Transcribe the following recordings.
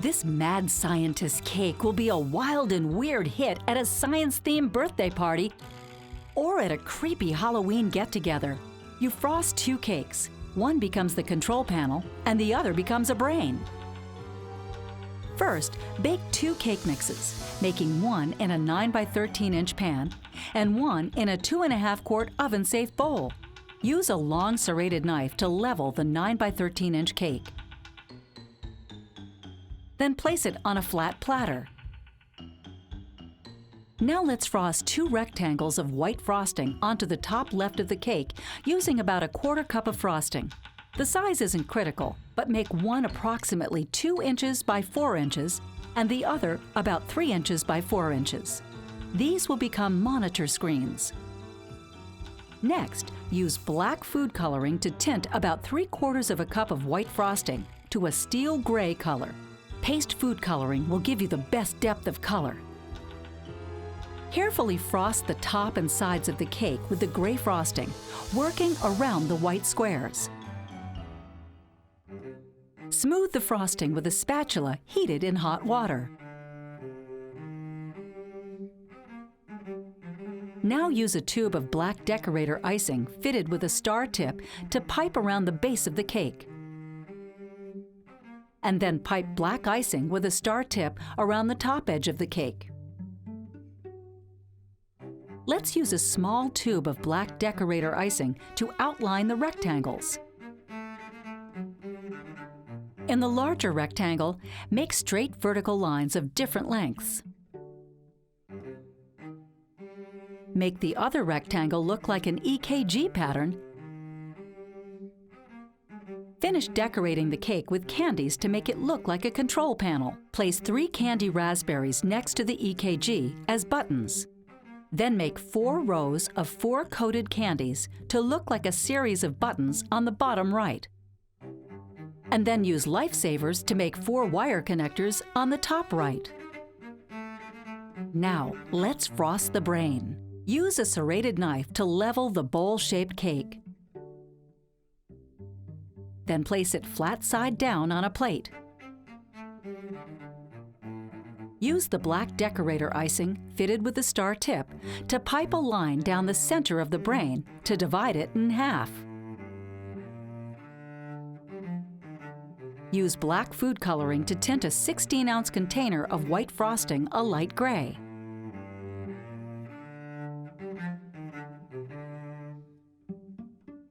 This mad scientist cake will be a wild and weird hit at a science-themed birthday party or at a creepy Halloween get-together. You frost 2 cakes. One becomes the control panel and the other becomes a brain. First, bake 2 cake mixes, making one in a 9 by 13 inch pan and one in a 2.5 quart oven-safe bowl. Use a long serrated knife to level the 9 by 13 inch cake. Then place it on a flat platter. Now let's frost 2 rectangles of white frosting onto the top left of the cake using about a 1/4 cup of frosting. The size isn't critical, but make one approximately 2 inches by 4 inches and the other about 3 inches by 4 inches. These will become monitor screens. Next, use black food coloring to tint about 3/4 of a cup of white frosting to a steel gray color. Paste food coloring will give you the best depth of color. Carefully frost the top and sides of the cake with the gray frosting, working around the white squares. Smooth the frosting with a spatula heated in hot water. Now use a tube of black decorator icing fitted with a star tip to pipe around the base of the cake. And then pipe black icing with a star tip around the top edge of the cake. Let's use a small tube of black decorator icing to outline the rectangles. In the larger rectangle, make straight vertical lines of different lengths. Make the other rectangle look like an EKG pattern. Finish decorating the cake with candies to make it look like a control panel. Place 3 candy raspberries next to the EKG as buttons. Then make 4 rows of 4 coated candies to look like a series of buttons on the bottom right. And then use Lifesavers to make 4 wire connectors on the top right. Now, let's frost the brain. Use a serrated knife to level the bowl-shaped cake. Then place it flat side down on a plate. Use the black decorator icing, fitted with the star tip, to pipe a line down the center of the brain to divide it in half. Use black food coloring to tint a 16-ounce container of white frosting a light gray.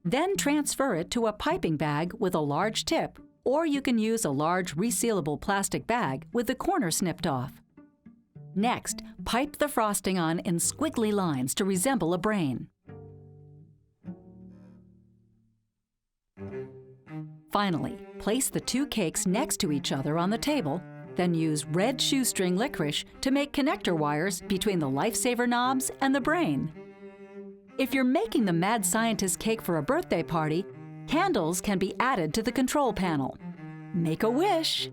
Then transfer it to a piping bag with a large tip, or you can use a large resealable plastic bag with the corner snipped off. Next, pipe the frosting on in squiggly lines to resemble a brain. Finally, place the 2 cakes next to each other on the table, then use red shoestring licorice to make connector wires between the Lifesaver knobs and the brain. If you're making the mad scientist cake for a birthday party, candles can be added to the control panel. Make a wish!